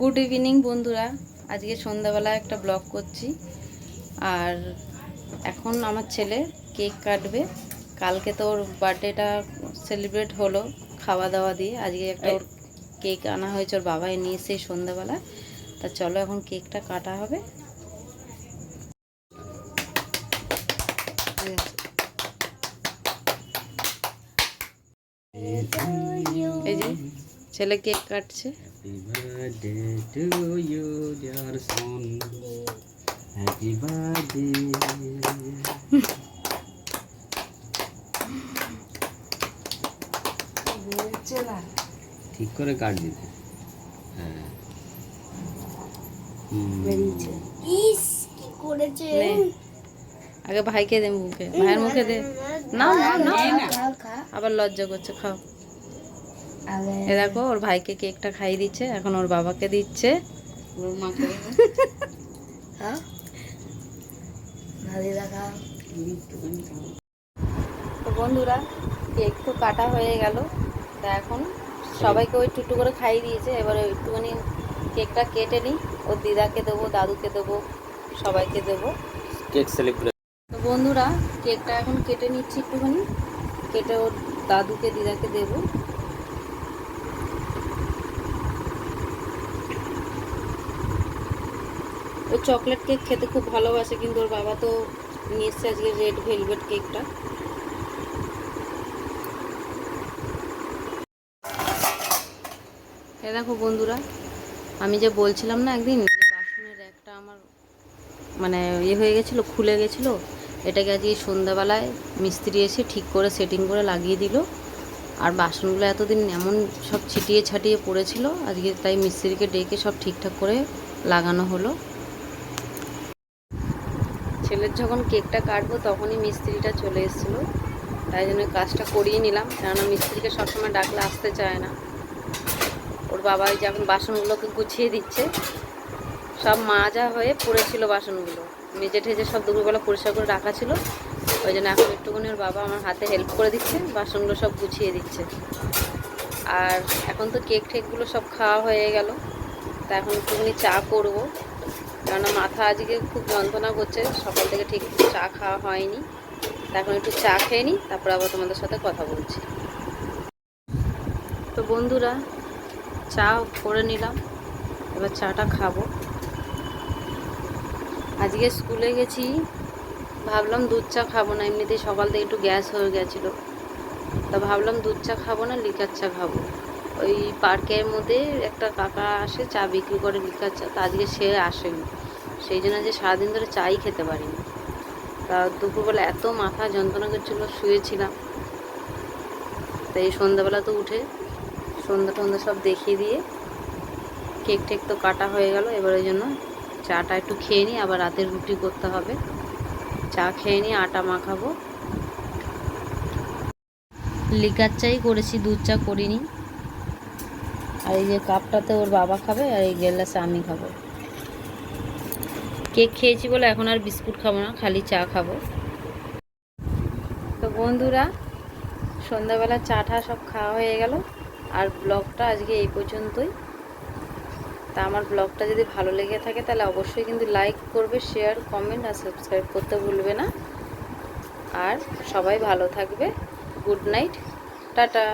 Good evening বন্ধুরা, আজকে সন্ধ্যাবেলা একটা ব্লগ করছি। আর এখন আমার ছেলে কেক কাটবে। কালকে তো ওর বার্থডেটা সেলিব্রেট হলো খাওয়া দাওয়া দিয়ে। আজকে একটা ওর কেক আনা হয়েছে, ওর বাবাই নিয়ে এসে সন্ধ্যাবেলা। তা চলো এখন কেকটা কাটা হবে। এই যে ছেলে কেক কাটছে। Happy birthday to you, dear son. Happy birthday. ঠিক করে কাট দিতে। হ্যাঁ আগে ভাইকে দে, মুখে ভাইয়ের মুখে দে। না না না, আবার লজ্জা করছে। খাও। এ দেখো ওর ভাইকে কেকটা খাইয়ে দিচ্ছে, এখন ওর বাবাকে দিচ্ছে। তো বন্ধুরা, কেক তো কাটা হয়ে গেল। তা এখন সবাইকে ওই টুটু করে খাইয়ে দিয়েছে। এবারে একটুখানি কেকটা কেটে নিই, ওর দিদাকে দেবো, দাদুকে দেবো, সবাইকে দেবো। Cake celebrate. তো বন্ধুরা, কেকটা এখন কেটে নিচ্ছি একটুখানি, কেটে ওর দাদুকে দিদাকে দেবো। ও চকলেট কেক খেতে খুব ভালোবাসে, কিন্তু ওর বাবা তো নিয়ে এসছে আজকে রেড ভেলভেট কেকটা। এ দেখো বন্ধুরা, আমি যে বলছিলাম না একদিন বাসনের র্যাকটা আমার মানে হয়ে গেছিলো, খুলে গেছিলো। এটাকে আজকে সন্ধ্যাবেলায় মিস্ত্রি এসে ঠিক করে সেটিং করে লাগিয়ে দিল। আর বাসনগুলো এতদিন এমন সব ছিটিয়ে ছাটিয়ে পড়েছিল, আজকে তাই মিস্ত্রিকে ডেকে সব ঠিকঠাক করে লাগানো হলো। ছেলের যখন কেকটা কাটবো তখনই মিস্ত্রিটা চলে এসেছিলো, তাই জন্য কাজটা করিয়ে নিলাম। কেননা মিস্ত্রিকে সবসময় ডাকলে আসতে চায় না। ওর বাবাই যখন বাসনগুলোকে গুছিয়ে দিচ্ছে, সব মাজা হয়ে পড়েছিল বাসনগুলো, মেজে ঠেজে সব দুপুরবেলা পরিষ্কার করে রাখা ছিল। ওই জন্য এখন একটুখানি ওর বাবা আমার হাতে হেল্প করে দিচ্ছে, বাসনগুলো সব গুছিয়ে দিচ্ছে। আর এখন তো কেক ঠেকগুলো সব খাওয়া হয়ে গেল। তা এখন একটুখানি চা করবো, কেননা মাথা আজকে খুব যন্ত্রণা করছে, সকাল থেকে ঠিক চা খাওয়া হয়নি। তা এখন একটু চা খেয়ে নিই, তারপর আবার তোমাদের সাথে কথা বলছি। তো বন্ধুরা, চা করে নিলাম, এবার চাটা খাবো। আজকে স্কুলে গেছি, ভাবলাম দুধ চা খাবো না, এমনিতেই সকাল থেকে একটু গ্যাস হয়ে গেছিলো। তা ভাবলাম দুধ চা খাবো না, লিকার চা খাবো। ওই পার্কের মধ্যে একটা কাকা আসে, চা বিক্রি করে লিকার চা। তা আজকে সে আসেনি, সেই জন্য যে সারাদিন ধরে চাই খেতে পারিনি। তা দুপুরবেলা এত মাথা যন্ত্রণা করছিলো, শুয়েছিলাম। তা এই সন্ধ্যাবেলা তো উঠে সন্ধ্যা টন্ধা সব দেখিয়ে দিয়ে কেক টেক তো কাটা হয়ে গেল। এবার ওই জন্য চাটা একটু খেয়ে নিই, আবার রাতের রুটি করতে হবে। চা খেয়ে নিই, আটা মাখাবো। লিকার চাই করেছি, দুধ চা করিনি। আর এই যে কাপটাতে ওর বাবা খাবে, আর এই গ্লাসে আমি খাবো। কেক খেয়েছি বলে এখন আর বিস্কুট খাবো না, খালি চা খাবো। তো বন্ধুরা, সন্ধ্যাবেলা চা টা সব খাওয়া হয়ে গেল। আর ব্লগটা আজকে এই পর্যন্তই। তা আমার ব্লগটা যদি ভালো লেগে থাকে তাহলে অবশ্যই কিন্তু লাইক করবে, শেয়ার, কমেন্ট আর সাবস্ক্রাইব করতে ভুলবে না। আর সবাই ভালো থাকবে। Good night, tata.